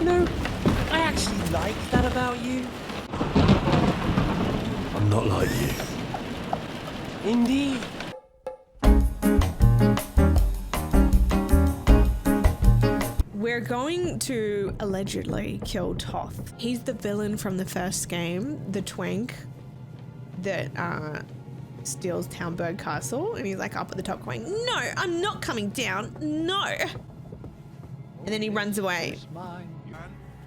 No, I actually like that about you. I'm not like you. Indeed. We're going to allegedly kill Toth. He's the villain from the first game, the twink that steals Townburg Castle, and he's like up at the top going, "No, I'm not coming down, no." And then he runs away.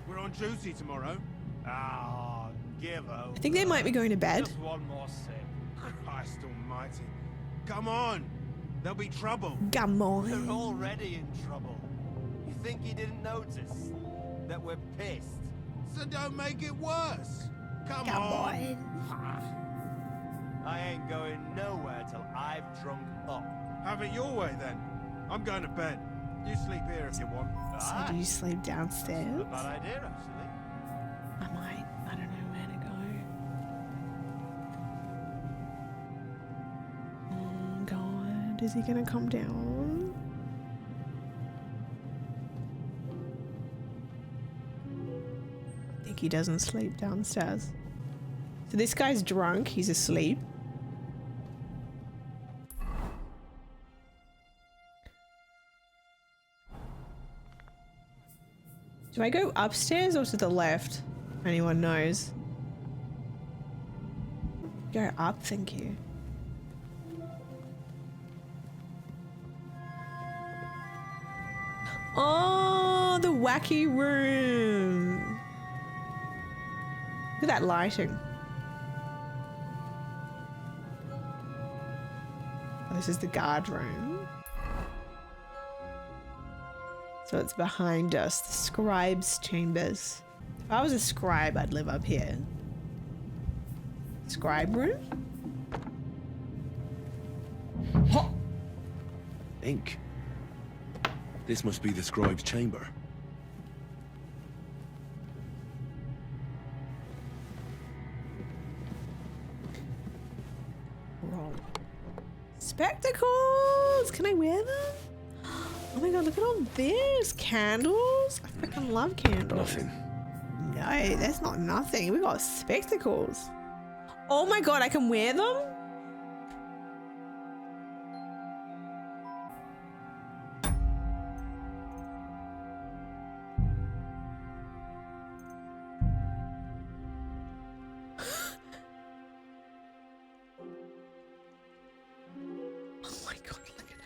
We're on duty tomorrow. Ah, give over. I think they might be going to bed. Just one more sip. Christ almighty. Come on. There'll be trouble. Come They're on. already in trouble. You think he didn't notice that we're pissed? So don't make it worse. Come Come on. on. I ain't going nowhere till I've drunk up. Have it your way then. I'm going to bed. You sleep here if you want. So do you sleep downstairs? Not a bad idea, actually. I might. I don't know where to go. Oh God, is he gonna come down? I think he doesn't sleep downstairs. So this guy's drunk, he's asleep. Do I go upstairs or to the left? If anyone knows. Go up, thank you. Oh, the wacky room. Look at that lighting. Oh, this is the guard room. So it's behind us, the scribe's chambers. If I was a scribe, I'd live up here. Scribe room? Huh. Ink. This must be the scribe's chamber. Wrong. Spectacles! Can I wear them? Oh my God, look at all this. Candles? I freaking love candles. Nothing. No, that's not nothing. We got spectacles. Oh my God, I can wear them? Oh my God, look at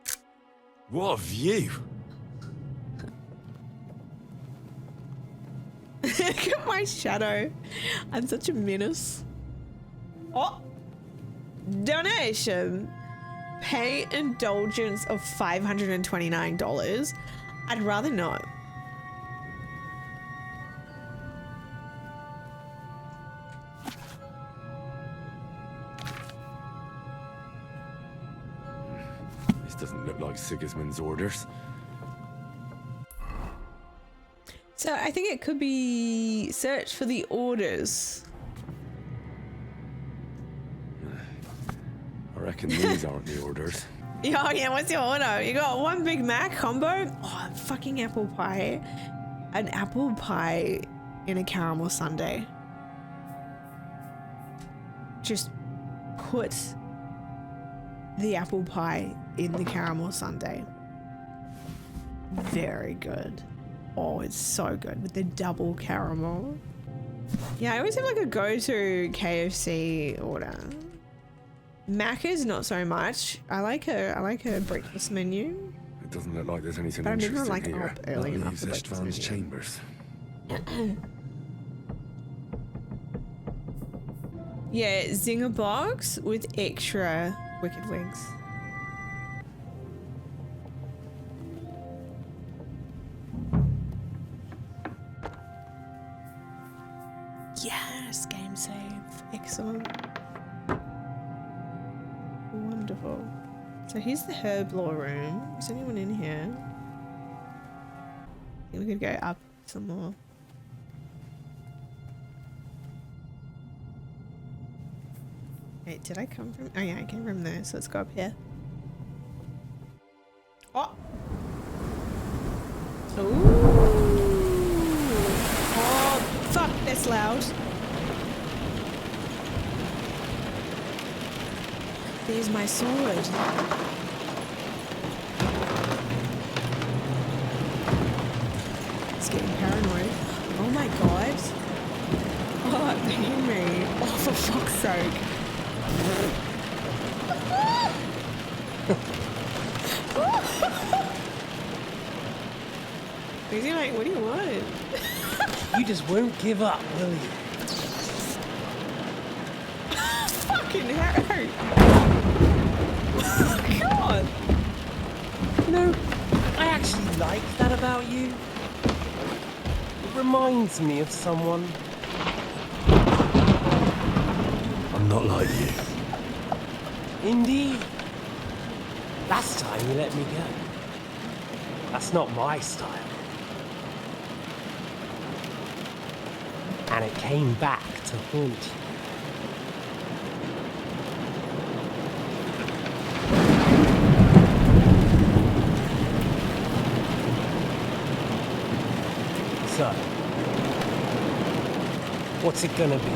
that. What a view! Look at my shadow. I'm such a menace. Oh! Donation. Pay indulgence of $529. I'd rather not. This doesn't look like Sigismund's orders. So I think it could be search for the orders. I reckon these aren't the orders. Oh yeah, what's your order? You got one Big Mac combo? Oh, fucking apple pie. An apple pie in a caramel sundae. Just put the apple pie in the caramel sundae. Very good. Oh, it's so good with the double caramel. Yeah, I always have like a go-to KFC order. Macca's not so much. I like a breakfast menu. It doesn't look like there's anything But I'm never, interesting like, here. up early enough Leaves for breakfast Ishtvan's menu. chambers. Yeah, zinger box with extra wicked wings. Yes, game save. Excellent. Wonderful. So here's the herb law room. Is anyone in here? I think we could go up some more. Wait, did I come from? Oh yeah, I came from there. So let's go up here. Oh. Ooh. gets loud. There's my sword. It's getting paranoid. Oh my god. Oh, it hit me. Oh, for fuck's sake. Is he like, what do you want? You just won't give up, will you? Fucking hell. Oh, God. No, I actually like that about you. It reminds me of someone. I'm not like you. Indeed. Last time you let me go. That's not my style. And it came back to haunt you. So, what's it gonna be?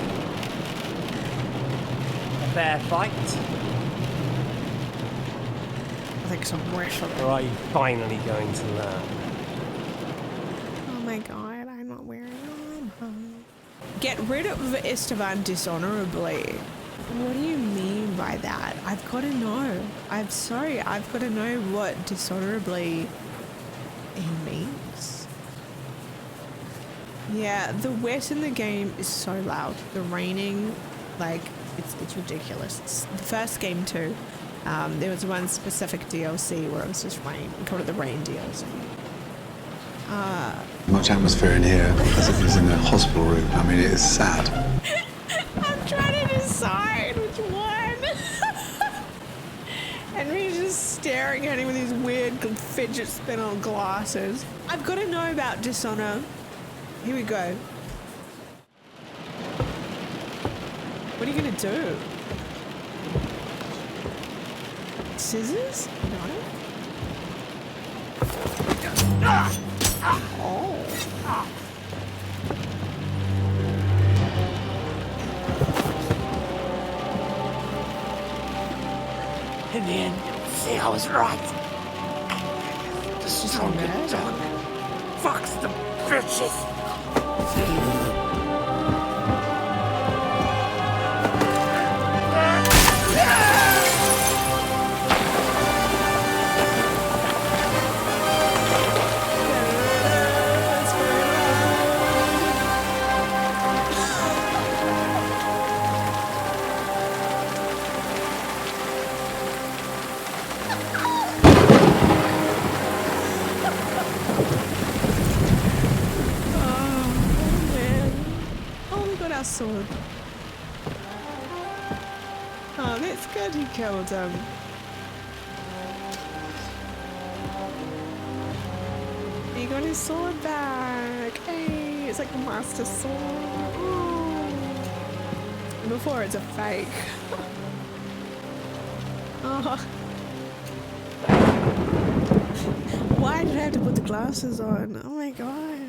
A fair fight? I think some wrestling. Or are you finally going to learn? Oh my god, I'm not wearing armor. Get rid of Esteban dishonorably. What do you mean by that? I've got to know. I'm sorry, I've got to know what dishonorably he means. Yeah, the wet in the game is so loud. The raining, like, it's ridiculous. It's the first game too. There was one specific DLC where it was just rain. We called it the rain DLC. Much atmosphere in here as if it's in a hospital room. I mean, it is sad. I'm trying to decide which one. And we're just staring at him with these weird fidget spinner glasses. I've got to know about Dishonor. Here we go. What are you going to do? Scissors? No. Oh. In the end, see, I was right. The strong get done. Fucks the bitches. Sword. Oh, that's good he killed him. He got his sword back. Hey, it's like a master sword. Oh. Before it's a fake. Oh. Why did I have to put the glasses on? Oh my god.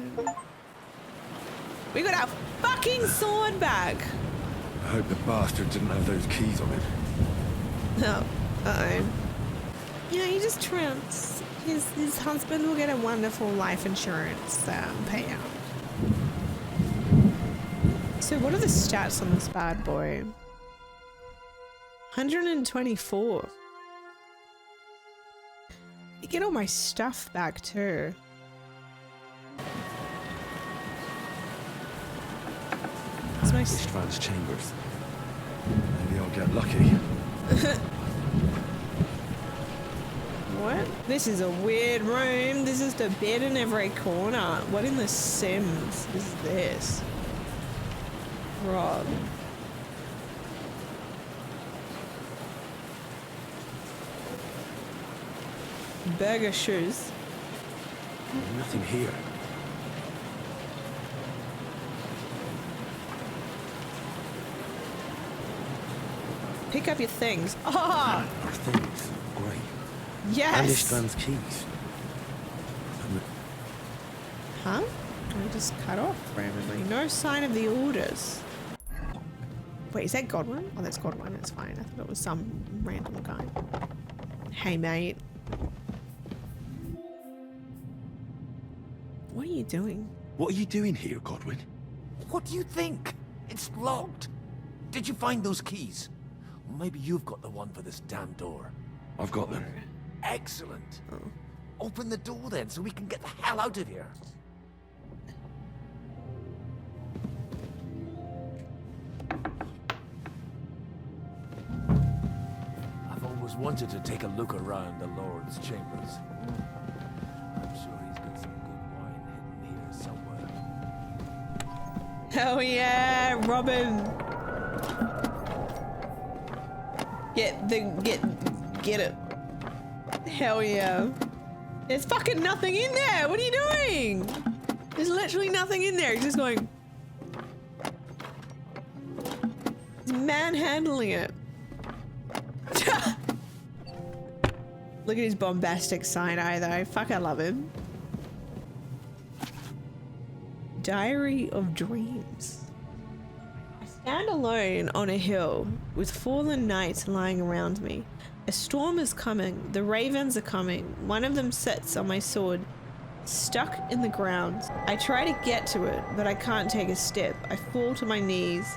We got our fucking sword back. I hope the bastard didn't have those keys on him. No. Uh-oh. You know, he just trumps. His husband will get a wonderful life insurance payout. So what are the stats on this bad boy? 124. You get all my stuff back too. Istvan's chambers. Maybe I'll get lucky. What? This is a weird room. There's just a bed in every corner. What in the Sims is this? Rob. Burger shoes. Nothing here. Pick up your things. Ah! Our things. Great. Yes! And Istvan's keys. Huh? just cut off randomly. No sign of the orders. Wait, is that Godwin? Oh, that's Godwin. That's fine. I thought it was some random guy. Hey, mate. What are you doing? What are you doing here, Godwin? What do you think? It's locked. Did you find those keys? Well, maybe you've got the one for this damn door. I've got them. Excellent. Open the door then, so we can get the hell out of here. I've always wanted to take a look around the Lord's chambers. I'm sure he's got some good wine hidden here somewhere. Hell yeah, Robin. Get it. Hell yeah. There's fucking nothing in there. What are you doing? There's literally nothing in there. He's just going. He's manhandling it. Look at his bombastic side eye though. Fuck, I love him. Diary of Dreams. I stand alone on a hill with fallen nights lying around me. A storm is coming. The ravens are coming. One of them sits on my sword, stuck in the ground. I try to get to it, but I can't take a step. I fall to my knees,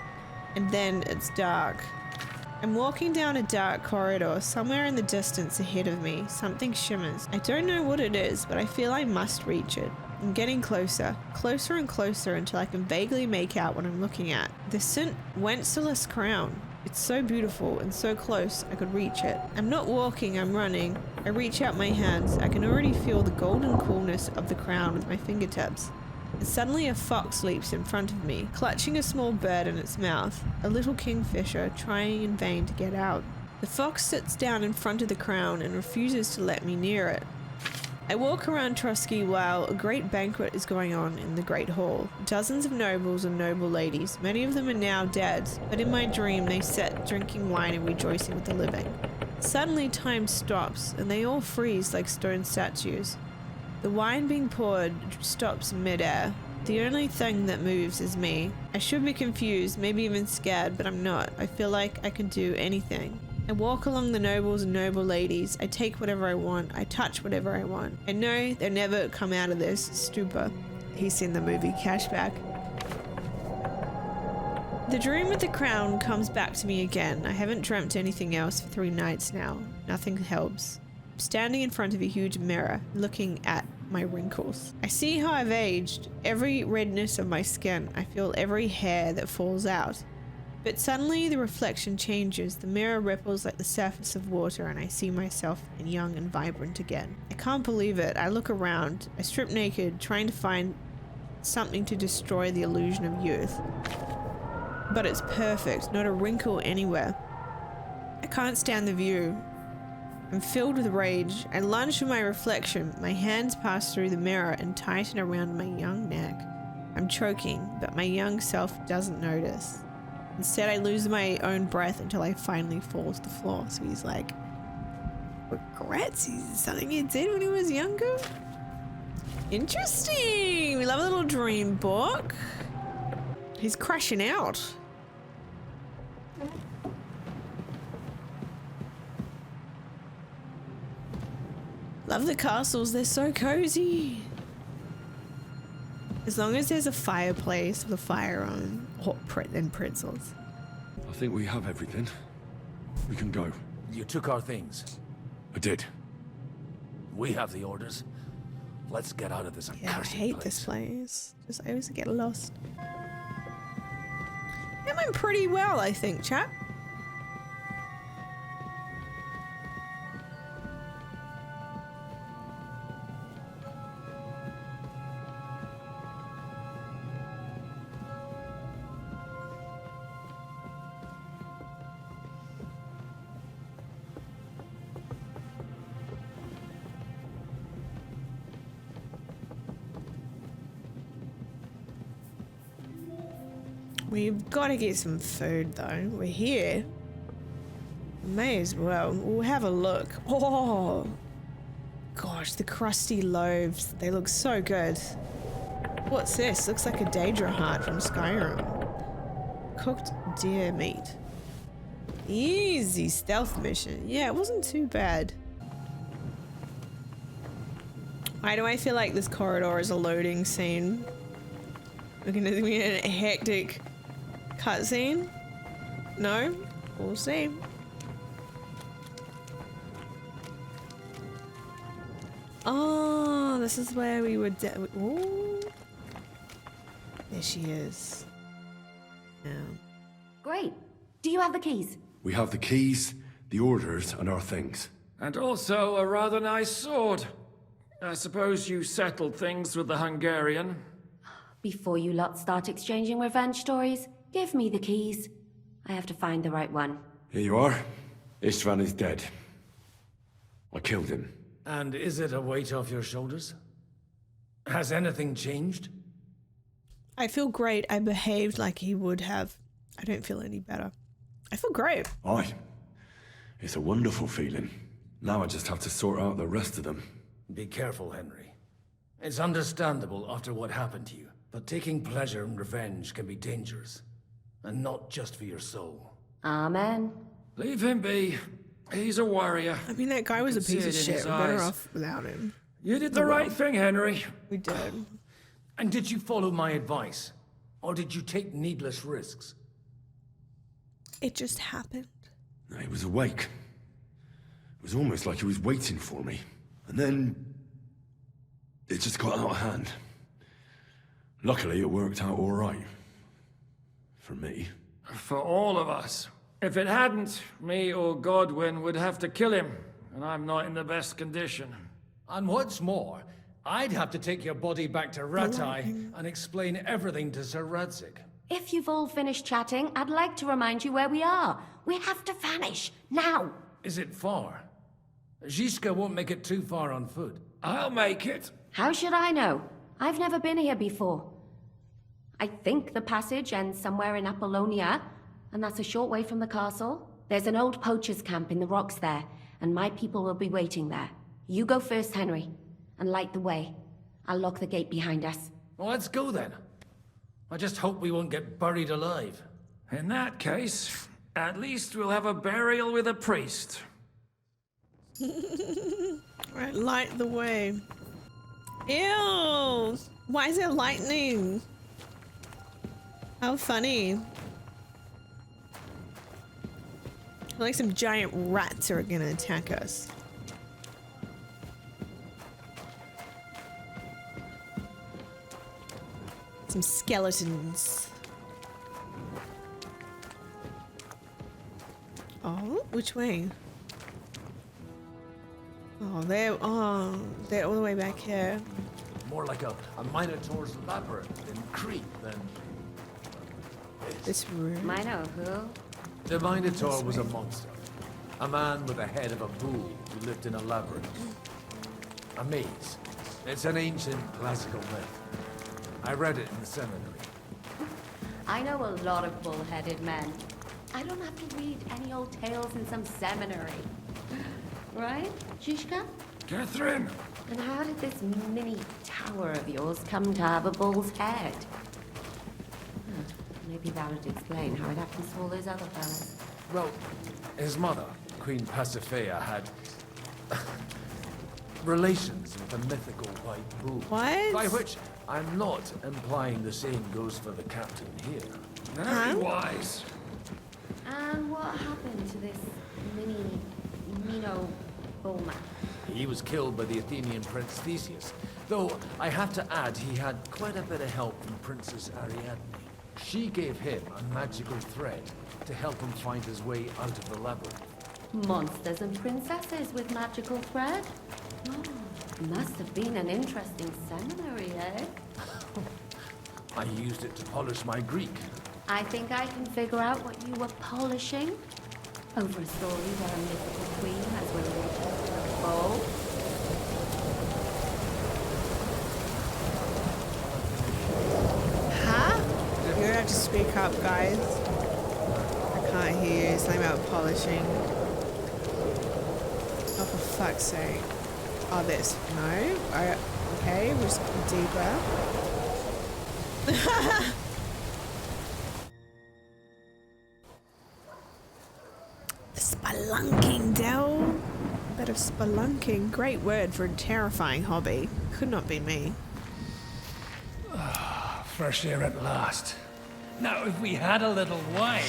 and then it's dark. I'm walking down a dark corridor. Somewhere in the distance ahead of me, something shimmers. I don't know what it is, but I feel I must reach it. I'm getting closer, closer and closer until I can vaguely make out what I'm looking at. The St. Wenceslas crown. It's so beautiful and so close I could reach it. I'm not walking, I'm running. I reach out my hands. I can already feel the golden coolness of the crown with my fingertips. And suddenly a fox leaps in front of me, clutching a small bird in its mouth, a little kingfisher trying in vain to get out. The fox sits down in front of the crown and refuses to let me near it. I walk around Trotsky while a great banquet is going on in the great hall. Dozens of nobles and noble ladies, many of them are now dead, but in my dream they sit drinking wine and rejoicing with the living. Suddenly time stops and they all freeze like stone statues. The wine being poured stops mid-air. The only thing that moves is me. I should be confused, maybe even scared, but I'm not. I feel like I can do anything. I walk along the nobles and noble ladies. I take whatever I want. I touch whatever I want. I know they'll never come out of this stupor. He's seen the movie Cashback. The dream with the crown comes back to me again. I haven't dreamt anything else for 3 nights now. Nothing helps. I'm standing in front of a huge mirror, looking at my wrinkles. I see how I've aged. Every redness of my skin. I feel every hair that falls out. But suddenly the reflection changes, the mirror ripples like the surface of water, and I see myself young and vibrant again. I can't believe it. I look around, I strip naked, trying to find something to destroy the illusion of youth. But it's perfect, not a wrinkle anywhere. I can't stand the view. I'm filled with rage. I lunge for my reflection. My hands pass through the mirror and tighten around my young neck. I'm choking, but my young self doesn't notice. Instead, I lose my own breath until I finally fall to the floor. So he's like, regrets? Is something he did when he was younger? Interesting. We love a little dream book. He's crashing out. Love the castles. They're so cozy. As long as there's a fireplace with a fire on. And pretzels. I think we have everything. We can go. You took our things. I did. We have the orders. Let's get out of this accursed Yeah, I hate this place. I always get lost. It went pretty well, I think, chat. We've got to get some food though. We're here. May as well. We'll have a look. Oh, gosh, the crusty loaves. They look so good. What's this? Looks like a Daedra heart from Skyrim. Cooked deer meat. Easy stealth mission. Yeah, it wasn't too bad. Why do I feel like this corridor is a loading scene? We're gonna be in a hectic cutscene? No? We'll see. Oh, this is where we would. Ooh. There she is. Yeah. Great. Do you have the keys? We have the keys, the orders, and our things. And also a rather nice sword. I suppose you settled things with the Hungarian. Before you lot start exchanging revenge stories, give me the keys. I have to find the right one. Here you are. Istvan is dead. I killed him. And is it a weight off your shoulders? Has anything changed? I feel great. I behaved like he would have. I don't feel any better. I feel great. Aye. It's a wonderful feeling. Now I just have to sort out the rest of them. Be careful, Henry. It's understandable after what happened to you, but taking pleasure in revenge can be dangerous. And not just for your soul. Amen. Leave him be. He's a warrior. I mean, that guy was a see piece it of in shit. his We're better eyes. off without him. You did the right thing, Henry. We did. And did you follow my advice? Or did you take needless risks? It just happened. He was awake. It was almost like he was waiting for me. And then... it just got out of hand. Luckily, it worked out all right. For me. For all of us. If it hadn't, me or Godwin would have to kill him. And I'm not in the best condition. And what's more, I'd have to take your body back to Ratai and explain everything to Sir Radzig. If you've all finished chatting, I'd like to remind you where we are. We have to vanish, now! Is it far? Zizka won't make it too far on foot. I'll make it. How should I know? I've never been here before. I think the passage ends somewhere in Apollonia, and that's a short way from the castle. There's an old poacher's camp in the rocks there, and my people will be waiting there. You go first, Henry, and light the way. I'll lock the gate behind us. Well, let's go then. I just hope we won't get buried alive. In that case, at least we'll have a burial with a priest. Right, light the way. Ew! Why is there lightning? How funny. Like some giant rats are gonna attack us. Some skeletons. Oh, which way? Oh, they're all the way back here. More like a Minotaur's labyrinth in Crete than... This room. I know who. The Minotaur was a monster. A man with the head of a bull who lived in a labyrinth. A maze. It's an ancient classical myth. I read it in the seminary. I know a lot of bull-headed men. I don't have to read any old tales in some seminary. Right, Zizka? Catherine! And how did this mini tower of yours come to have a bull's head? Maybe that would explain how it happens to all those other fellas. Well, his mother, Queen Pasiphae, had relations with a mythical white bull. What? By which I'm not implying the same goes for the captain here. Very wise. And what happened to this Mino bullman? He was killed by the Athenian prince Theseus, though I have to add he had quite a bit of help from Princess Ariadne. She gave him a magical thread to help him find his way out of the labyrinth. Monsters and princesses with magical thread? Oh, must have been an interesting seminary, eh? I used it to polish my Greek. I think I can figure out what you were polishing. Over a story where a mythical queen has relations with a bull. Huh? You're gonna have to speak up, guys. I can't hear you. Something about polishing. Oh, for fuck's sake. Oh, this. No. Okay, we'll just go deeper. Spelunking, Del. A bit of spelunking. Great word for a terrifying hobby. Could not be me. Fresh air at last. Now, if we had a little wine.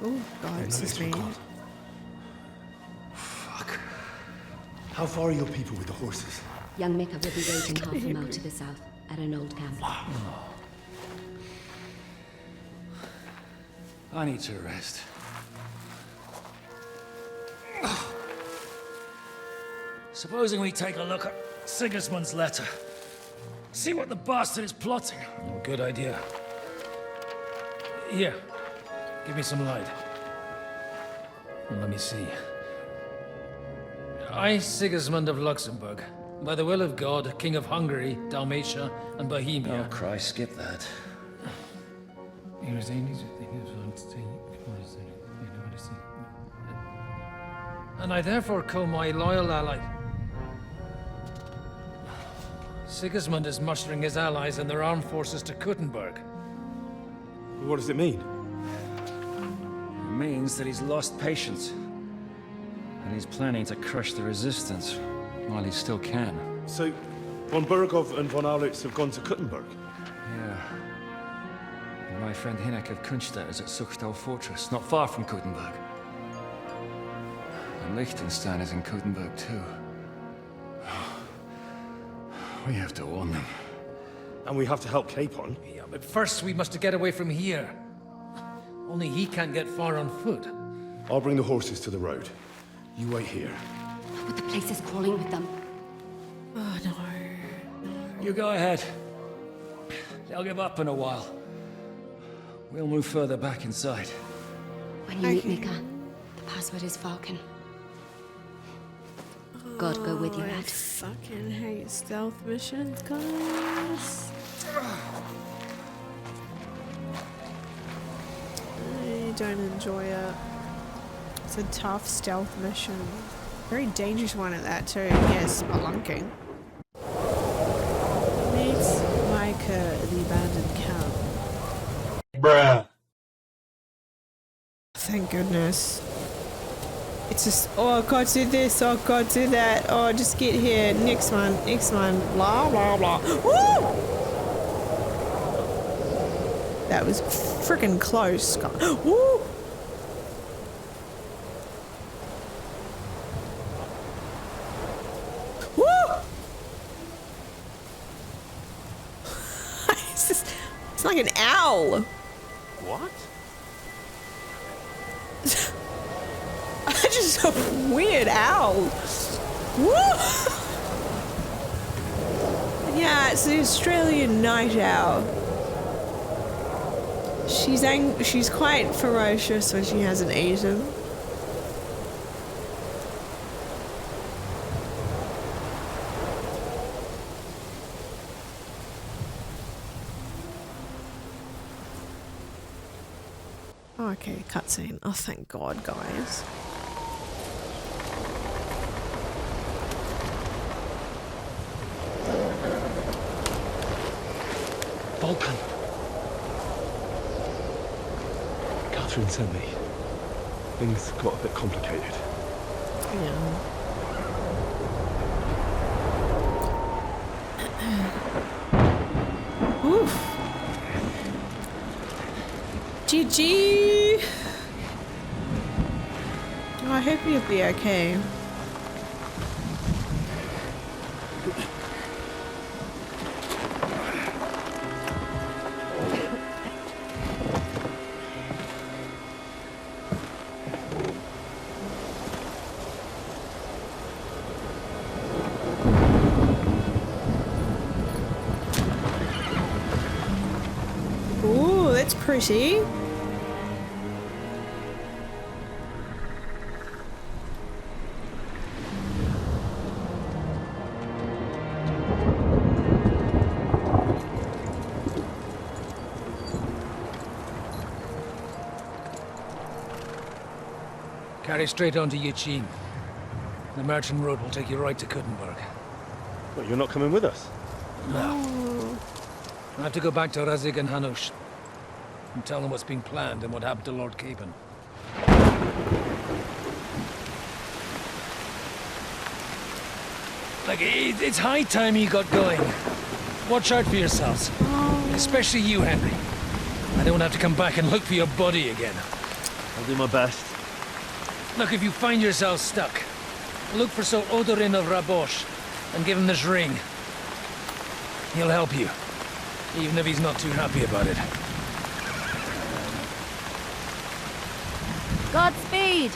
Oh, God, it's just me. Fuck. How far are your people with the horses? Young Mika will be waiting half a mile to the south, at an old camp. I need to rest. Supposing we take a look at Sigismund's letter. See what the bastard is plotting. Oh, good idea. Here, give me some light. Well, let me see. I, Sigismund of Luxembourg, by the will of God, King of Hungary, Dalmatia, and Bohemia. Oh, Christ, skip that. And I therefore call my loyal ally... Sigismund is mustering his allies and their armed forces to Kuttenberg. What does it mean? It means that he's lost patience. And he's planning to crush the resistance, while he still can. So, von Burgov and von Aulitz have gone to Kuttenberg? Yeah. And my friend Hinek of Kunstadt is at Suchtal Fortress, not far from Kuttenberg. And Liechtenstein is in Kuttenberg too. We have to warn them. And we have to help Capon? Yeah, but first we must get away from here. Only he can't get far on foot. I'll bring the horses to the road. You wait here. But the place is crawling with them. Oh, no. You go ahead. They'll give up in a while. We'll move further back inside. When you meet Mika, the password is Falcon. God go with you, I lad. fucking hate stealth missions, guys. I don't enjoy it. It's a tough stealth mission. Very dangerous one at that too. Yes, spelunking. Meets Micah, the abandoned camp. Bruh. Thank goodness. It's just, oh God, do this, oh God, do that, oh just get here, next one, blah blah blah. Woo! That was freaking close. Woo! Woo! It's like an owl. What? Just a weird owl. Woo! Yeah, it's the Australian night owl. She's quite ferocious when she hasn't eaten. Oh, okay, cutscene. Oh, thank God, guys. Vulcan. Catherine sent me. Things got a bit complicated. Yeah. Oof. GG. Oh, I hope you'll be okay. Ooh, that's pretty. Carry straight on to Yuchin. The merchant road will take you right to Kuttenberg. What, you're not coming with us? No. I have to go back to Razig and Hanush and tell them what's been planned and what happened to Lord Capen. Like, it's high time you got going. Watch out for yourselves. Especially you, Henry. I don't have to come back and look for your body again. I'll do my best. Look, if you find yourself stuck, look for Sir Odorin of Rabosh and give him this ring. He'll help you, even if he's not too happy about it. Godspeed!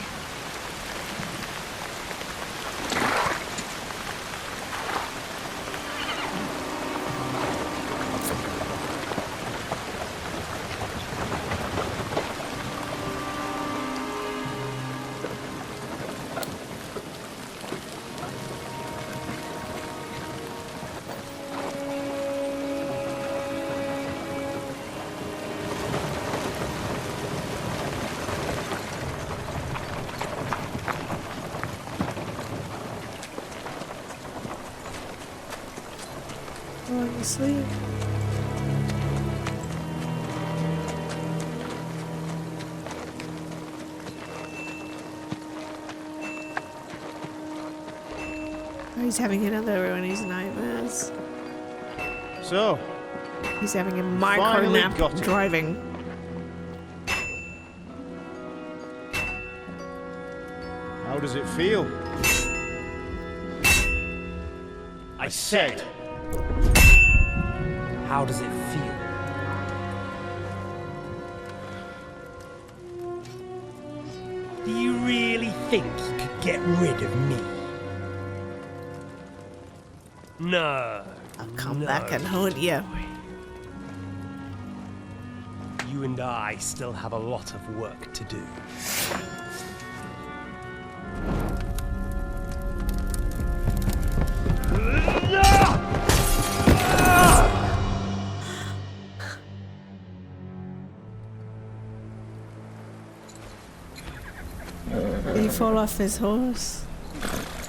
Going to sleep. Oh, he's having another one of his nightmares. So, He's having a micro Finally nap got it. driving. how does it feel? I said, how does it feel? Do you really think you could get rid of me? No. I'll come back and haunt you. You and I still have a lot of work to do. Did he fall off his horse?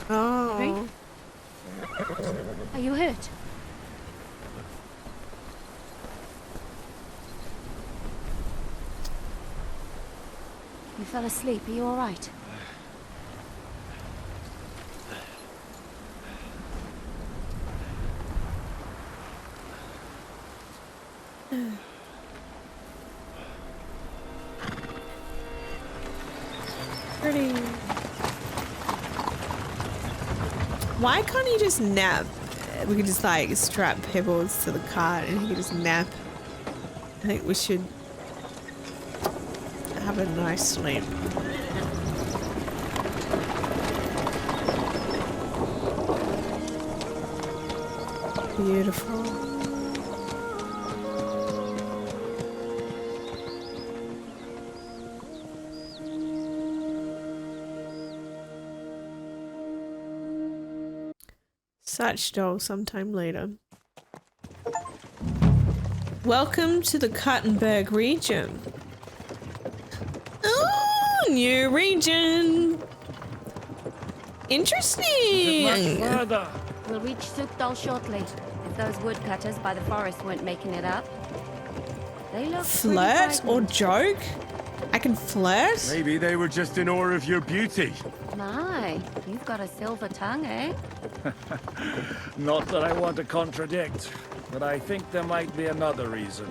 Oh. Are you hurt? You fell asleep. Are you all right? Pretty. Why can't he just nap? We could just like strap Pebbles to the cart and he could just nap. I think we should have a nice sleep. Beautiful. Such doll sometime later. Welcome to the Kuttenberg region. Oh, new region. Interesting. Much further. We'll reach Sukdal shortly. If those woodcutters by the forest weren't making it up. They look Flirt or joke? I can flirt? Maybe they were just in awe of your beauty. My, you've got a silver tongue, eh? Not that I want to contradict, but I think there might be another reason.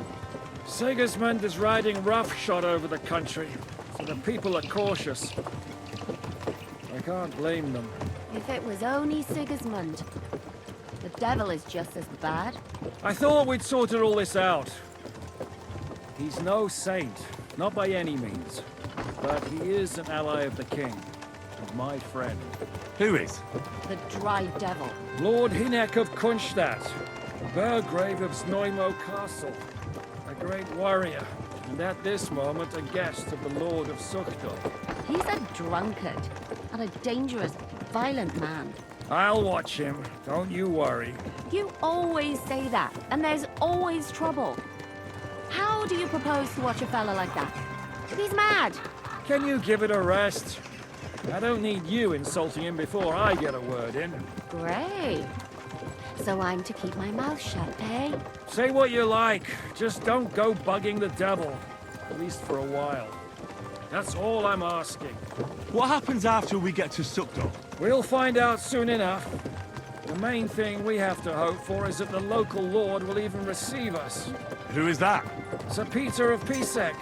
Sigismund is riding roughshod over the country, so the people are cautious. I can't blame them. If it was only Sigismund. The devil is just as bad. I thought we'd sorted all this out. He's no saint, not by any means. But he is an ally of the king, and my friend. Who is? The dry devil. Lord Hinek of Kunstadt, Burgrave of Znojmo Castle, a great warrior, and at this moment a guest of the Lord of Sukdal. He's a drunkard and a dangerous, violent man. I'll watch him, don't you worry. You always say that, and there's always trouble. How do you propose to watch a fella like that? He's mad. Can you give it a rest? I don't need you insulting him before I get a word in. Great. So I'm to keep my mouth shut, eh? Say what you like, just don't go bugging the devil. At least for a while. That's all I'm asking. What happens after we get to Sukdo? We'll find out soon enough. The main thing we have to hope for is that the local lord will even receive us. Who is that? Sir Peter of Pisek,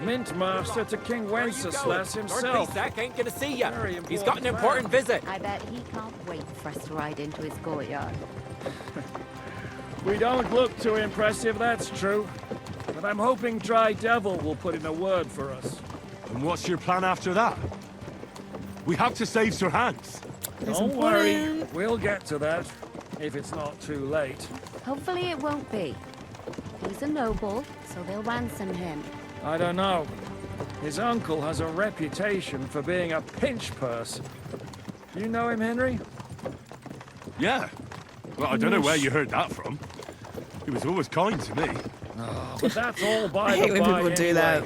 Mint Master to King Wenceslas himself. Lord Pisek ain't gonna see you. He's got an man. important visit. I bet he can't wait for us to ride into his courtyard. We don't look too impressive, that's true. But I'm hoping Dry Devil will put in a word for us. And what's your plan after that? We have to save Sir Hans. Don't worry, we'll get to that, if it's not too late. Hopefully it won't be. He's a noble, so they'll ransom him. I don't know. His uncle has a reputation for being a pinch purse. You know him, Henry? Yeah. Well, I don't know where you heard that from. He was always kind to me. Oh, but that's all by I hate the when by people do that.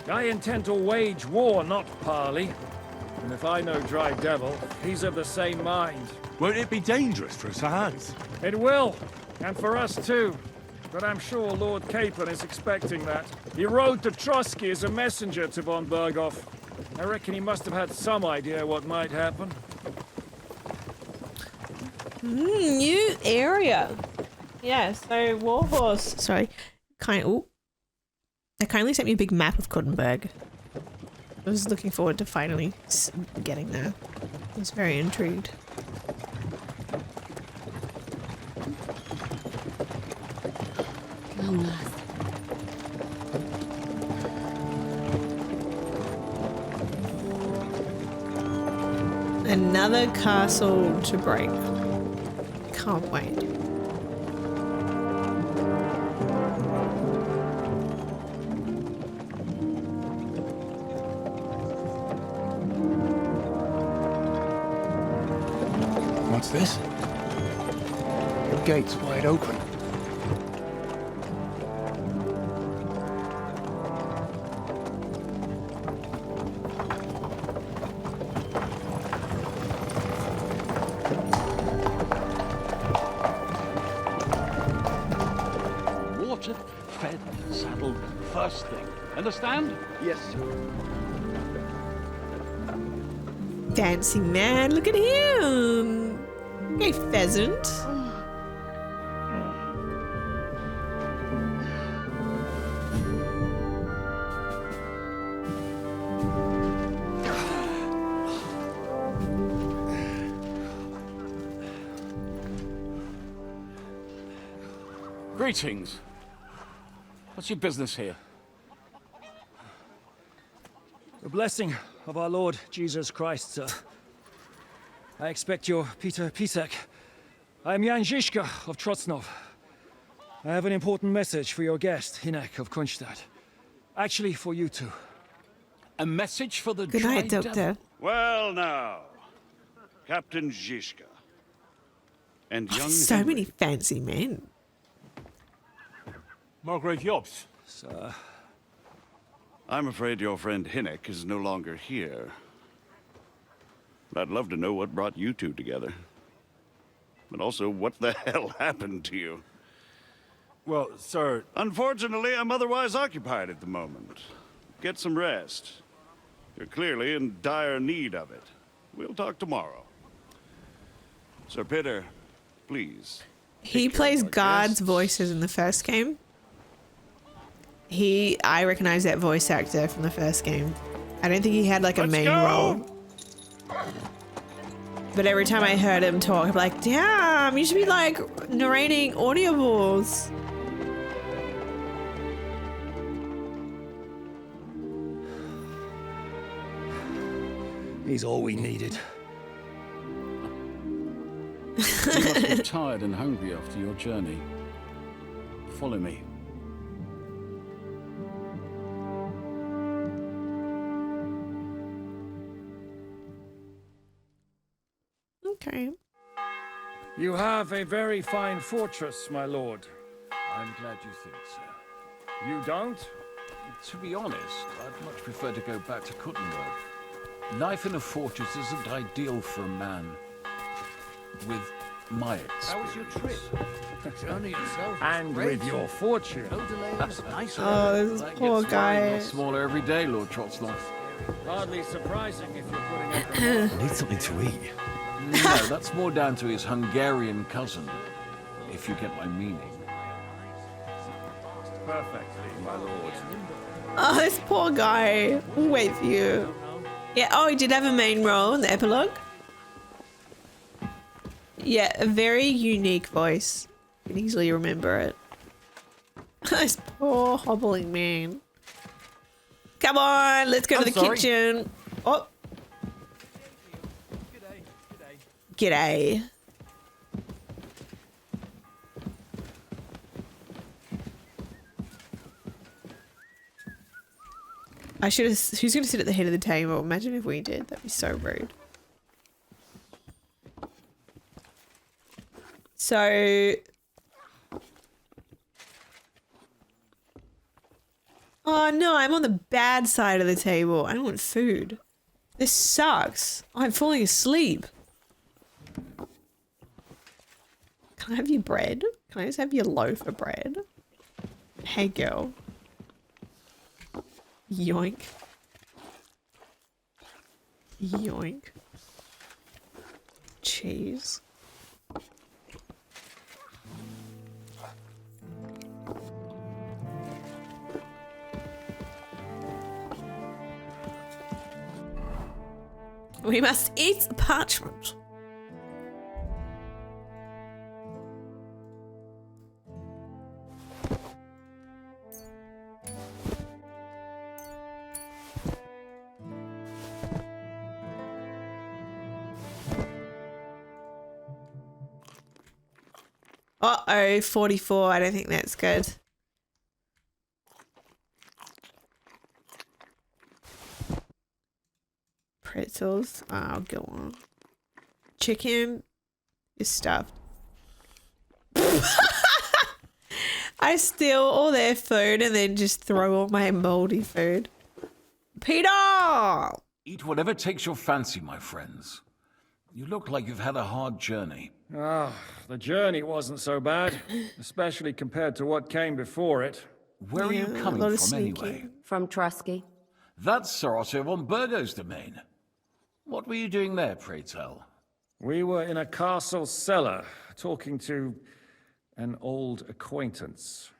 I intend to wage war, not parley. And if I know Dry Devil, he's of the same mind. Won't it be dangerous for Sir Hans? It will, and for us too. But I'm sure Lord Capon is expecting that. He rode to Trotsky as a messenger to von Berghoff. I reckon he must have had some idea what might happen. New area. Yeah, so Warhorse. Sorry. They kindly sent me a big map of Kuttenberg. I was looking forward to finally getting there. I was very intrigued. Long last. Another castle to break. Can't wait. What's this? The gate's wide open. Watered, fed, saddled, first thing. Understand? Yes, sir. Fancy man, look at him! Hey, pheasant. Greetings. What's your business here? The blessing of our Lord Jesus Christ, sir. I expect you're Peter Pisek. I'm Jan Žižka of Trocnov. I have an important message for your guest, Hinek of Kunstadt. Actually, for you two. A message for the Good night, Dry Doctor. Devil? Well now, Captain Žižka. And young So Henry. many fancy men. Margrave Jobs. Sir. I'm afraid your friend Hinek is no longer here. But I'd love to know what brought you two together. But also, what the hell happened to you? Well, sir... Unfortunately, I'm otherwise occupied at the moment. Get some rest. You're clearly in dire need of it. We'll talk tomorrow. Sir Peter, please. He plays guards' voices in the first game. I recognize that voice actor from the first game. I don't think he had like a main role. But every time I heard him talk, I'm like, damn, you should be like narrating audiobooks. He's all we needed. You must be tired and hungry after your journey. Follow me. Okay. You have a very fine fortress, my lord. I'm glad you think so. You don't? To be honest, I'd much prefer to go back to Kuttenberg. Life in a fortress isn't ideal for a man with my How was your trip? The journey itself. And great. with your fortune. No delays, nice Oh, this That poor gets smaller, guy. not smaller every day, Lord Trotsloff. Hardly surprising if you're putting up the I need something to eat. No, that's more down to his Hungarian cousin, if you get my meaning. perfectly, my lord. Oh, this poor guy. We'll wait for you. Yeah, oh, he did have a main role in the epilogue. Yeah, a very unique voice. You can easily remember it. This poor hobbling man. Come on, let's go to the kitchen. Oh. G'day. I should have. Who's going to sit at the head of the table? Imagine if we did. That'd be so rude. So. Oh no, I'm on the bad side of the table. I don't want food. This sucks. I'm falling asleep. Can I have your bread? Can I just have your loaf of bread? Hey girl. Yoink. Yoink. Cheese. We must eat parchment. Uh-oh, 44. I don't think that's good. Pretzels. Oh, go on. Chicken is stuffed. I steal all their food and then just throw all my moldy food. Peter! Eat whatever takes your fancy, my friends. You look like you've had a hard journey. Ah, the journey wasn't so bad, especially compared to what came before it. Where are you coming from, anyway? From Trusky. That's Sir Otto von Burgo's domain. What were you doing there, pray tell? We were in a castle cellar, talking to an old acquaintance.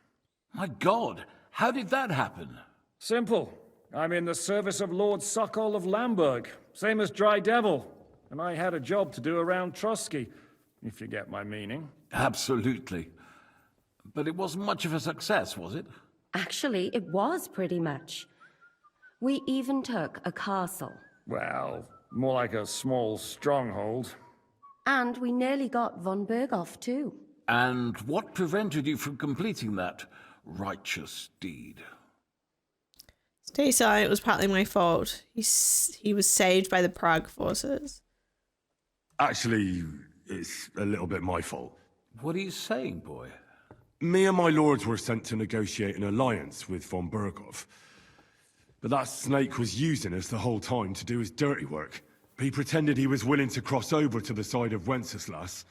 My God, how did that happen? Simple. I'm in the service of Lord Suckall of Lamberg, same as Dry Devil, and I had a job to do around Trusky, if you get my meaning. Absolutely. But it wasn't much of a success, was it? Actually, it was pretty much. We even took a castle. Well, more like a small stronghold. And we nearly got von Berghoff, too. And what prevented you from completing that righteous deed? Stay silent. It was partly my fault. He was saved by the Prague forces. Actually, it's a little bit my fault. What are you saying, boy? Me and my lords were sent to negotiate an alliance with von Berghoff. But that snake was using us the whole time to do his dirty work. He pretended he was willing to cross over to the side of Wenceslas.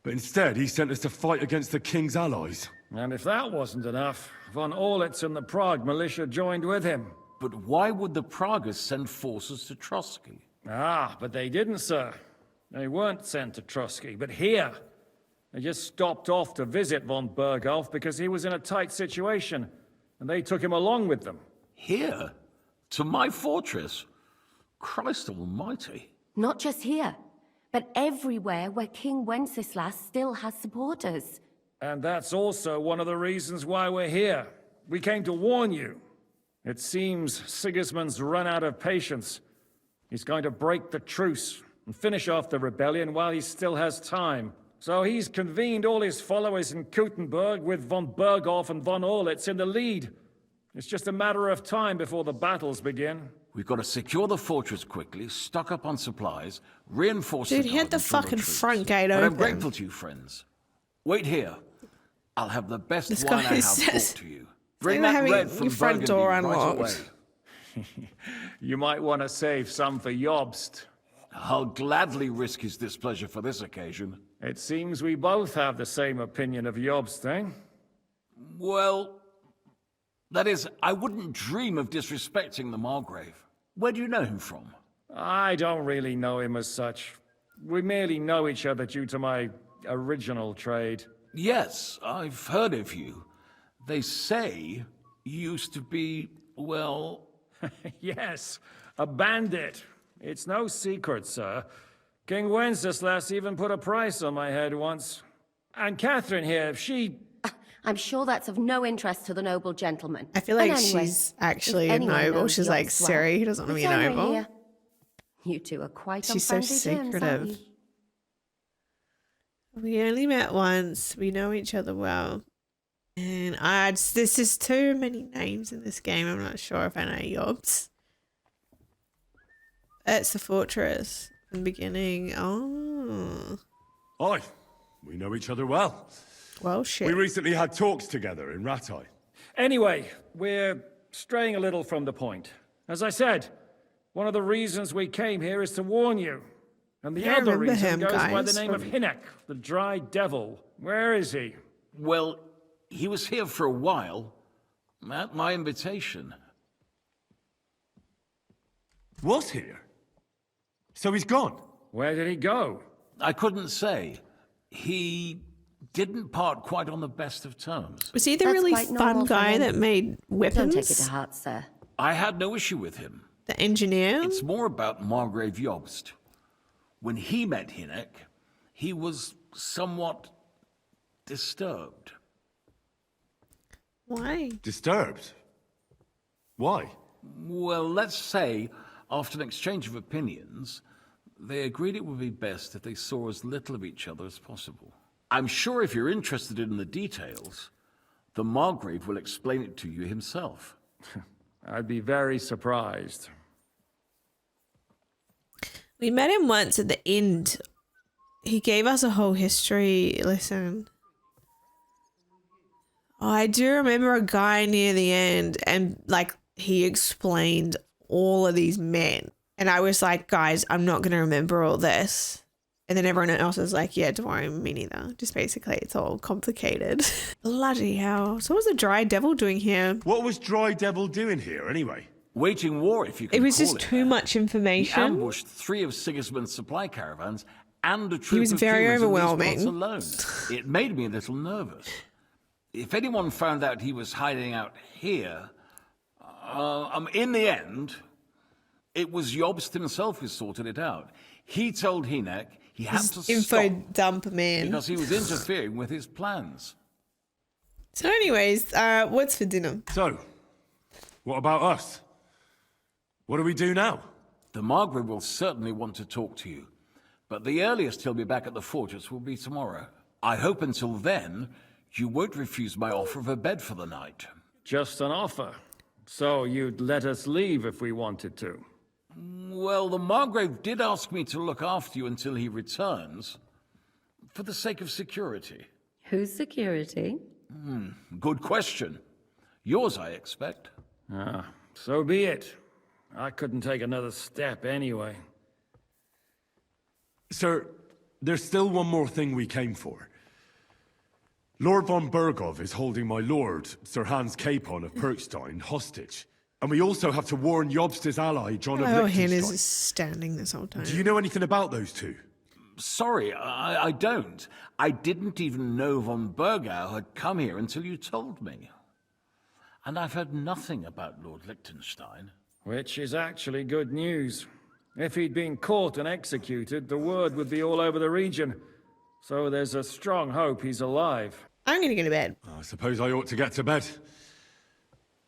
But instead, he sent us to fight against the king's allies. And if that wasn't enough, von Orlitz and the Prague militia joined with him. But why would the Praguers send forces to Trusky? Ah, but they didn't, sir. They weren't sent to Trusky, but here. They just stopped off to visit von Berghoff because he was in a tight situation, and they took him along with them. Here? To my fortress? Christ almighty. Not just here, but everywhere where King Wenceslas still has supporters. And that's also one of the reasons why we're here. We came to warn you. It seems Sigismund's run out of patience. He's going to break the truce and finish off the rebellion while he still has time. So he's convened all his followers in Kuttenberg with von Berghoff and von Orlitz in the lead. It's just a matter of time before the battles begin. We've got to secure the fortress quickly, stock up on supplies, reinforce Dude, the he had the guard until fucking retreat. front gate But open. I'm grateful to you, friends. Wait here. I'll have the best This wine guy I have says- brought to you. Bring Bring that that having red your from front Burgundy door right unlocked. away. You might want to save some for Jobst. I'll gladly risk his displeasure for this occasion. It seems we both have the same opinion of Jobst, eh? Well, that is, I wouldn't dream of disrespecting the Margrave. Where do you know him from? I don't really know him as such. We merely know each other due to my original trade. Yes, I've heard of you. They say you used to be, well... Yes, a bandit. It's no secret, sir. King Wenceslas even put a price on my head once. And Catherine here, she... I'm sure that's of no interest to the noble gentleman. I feel like And anyway, she's actually if a anyone noble. knows She's like, Jobst well, Siri, he doesn't want to be a it's over noble. here. You two are quite She's so on friendly terms, aren't secretive. you? We only met once. We know each other well. And there's just too many names in this game. I'm not sure if I know Jobs. It's the fortress in the beginning. Oh. Aye, we know each other well. Well, shit. We recently had talks together in Ratai. Anyway, we're straying a little from the point. As I said, one of the reasons we came here is to warn you. And the I other remember reason him, goes by the guys, name of from- Hinek, the Dry Devil. Where is he? Well, he was here for a while, at my invitation. Was here? So he's gone? Where did he go? I couldn't say. He didn't part quite on the best of terms. Was he the That's really quite fun normal for guy him. that made weapons? Don't take it to heart, sir. I had no issue with him. The engineer? It's more about Margrave Jobst. When he met Hinek, he was somewhat disturbed. Why? Disturbed? Why? Well, let's say, after an exchange of opinions, they agreed it would be best if they saw as little of each other as possible. I'm sure if you're interested in the details, the Margrave will explain it to you himself. I'd be very surprised. We met him once at the end. He gave us a whole history lesson. Oh, I do remember a guy near the end, and like he explained all of these men. And I was like, guys, I'm not going to remember all this. And then everyone else was like, yeah, don't worry, me neither. Just basically, it's all complicated. Bloody hell. So what's the Dry Devil doing here? What was Dry Devil doing here, anyway? Waging war, if you can It was call just it too that. much He information. ambushed 3 of Sigismund's supply caravans and a troop was of very humans in these overwhelming. parts alone. It made me a little nervous. If anyone found out he was hiding out here, in the end, it was Jobst himself who sorted it out. He told Hinek he had to Info stop dump man. because he was interfering with his plans. So anyways, what's for dinner? So, what about us? What do we do now? The Margrave will certainly want to talk to you, but the earliest he'll be back at the fortress will be tomorrow. I hope until then you won't refuse my offer of a bed for the night. Just an offer. So you'd let us leave if we wanted to. Well, the Margrave did ask me to look after you until he returns, for the sake of security. Whose security? Good question. Yours, I expect. Ah, so be it. I couldn't take another step anyway. Sir, there's still one more thing we came for. Lord von Bergov is holding my lord, Sir Hans Capon of Perkstein, hostage. And we also have to warn Jobst's ally, John of Oh, Hen Liechtenstein. is standing this whole time. Do you know anything about those two? Sorry, I don't. I didn't even know von Bergau had come here until you told me. And I've heard nothing about Lord Liechtenstein. Which is actually good news. If he'd been caught and executed, the word would be all over the region. So there's a strong hope he's alive. I'm going to go to bed. I suppose I ought to get to bed.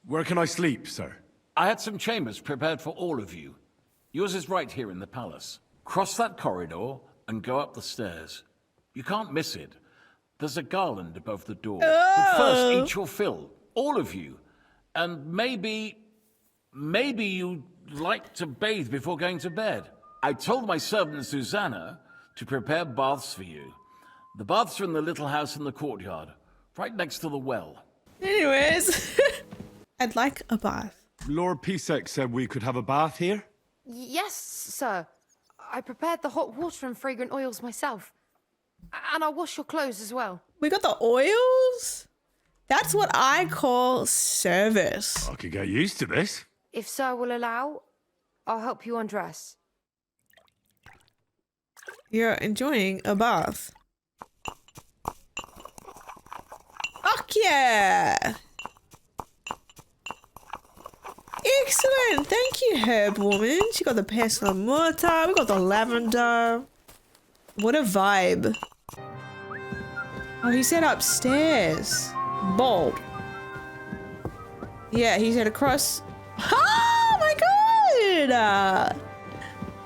Where can I sleep, sir? I had some chambers prepared for all of you. Yours is right here in the palace. Cross that corridor and go up the stairs. You can't miss it. There's a garland above the door. But first, eat your fill. All of you. And maybe you'd like to bathe before going to bed. I told my servant Susanna to prepare baths for you. The baths are in the little house in the courtyard, right next to the well. Anyways, I'd like a bath. Lord Pisek said we could have a bath here? Yes, sir. I prepared the hot water and fragrant oils myself. And I'll wash your clothes as well. We got the oils? That's what I call service. I could get used to this. If Sir will allow, I'll help you undress. You're enjoying a bath. Fuck yeah! Excellent! Thank you, Herb Woman. She got the persimmon, we got the lavender. What a vibe. Oh, he said upstairs. Bold. Yeah, he said across. Oh my god!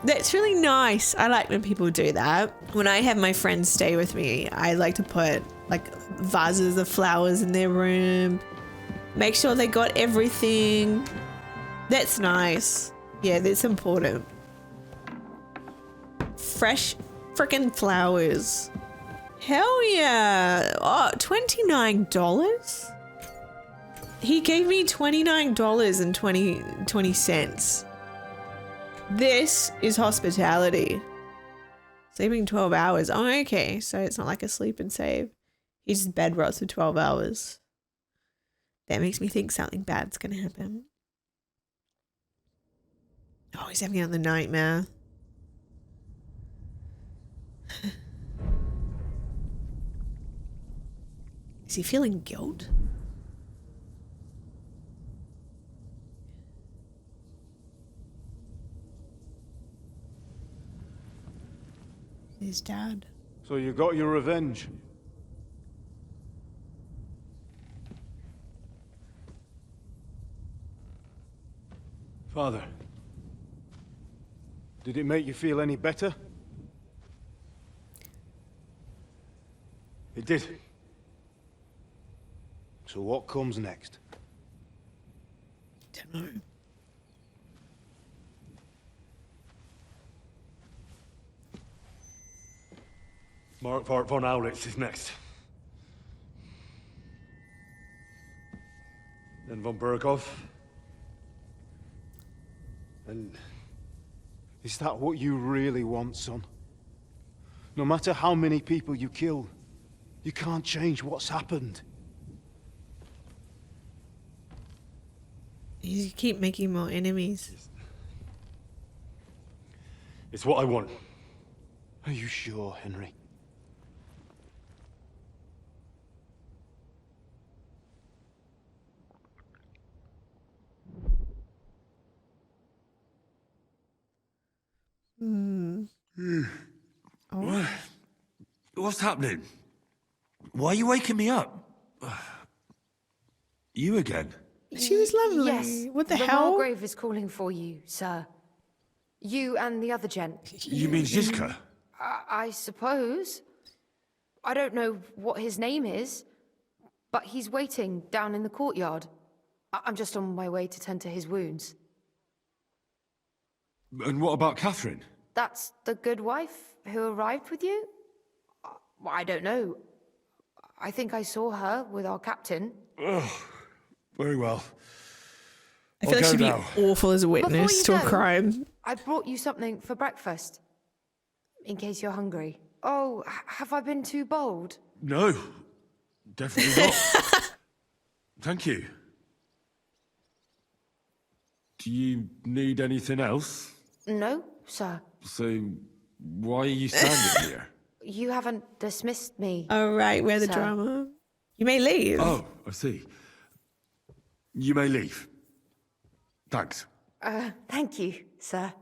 That's really nice. I like when people do that. When I have my friends stay with me, I like to put like vases of flowers in their room. Make sure they got everything. That's nice. Yeah, that's important. Fresh freaking flowers. Hell yeah. Oh, $29? He gave me $29.20. This is hospitality. Sleeping 12 hours. Oh, okay. So it's not like a sleep and save. He just bed rots for 12 hours. That makes me think something bad's gonna happen. Oh, he's having another nightmare. Is he feeling guilt? His dad. So you got your revenge? Father, did it make you feel any better? It did. So what comes next? Don't know. Mark von Aulitz is next. Then von Burgov. And is that what you really want, son? No matter how many people you kill, you can't change what's happened. You keep making more enemies. It's what I want. Are you sure, Henry? Oh. What's happening? Why are you waking me up? You again? She was lovely. Yes. What the hell? hell? Margrave is calling for you, sir. You and the other gent. You mean Ziska? I suppose. I don't know what his name is, but he's waiting down in the courtyard. I'm just on my way to tend to his wounds. And what about Catherine? That's the good wife who arrived with you? I don't know. I think I saw her with our captain. Ugh. Very well. I feel like she'd be awful as a witness to a crime. I brought you something for breakfast, in case you're hungry. Oh, have I been too bold? No, definitely not. Thank you. Do you need anything else? No, sir. So, why are you standing here? You haven't dismissed me. Oh, right, where the sir. drama. You may leave. Oh, I see. You may leave. Thanks. Thank you, sir.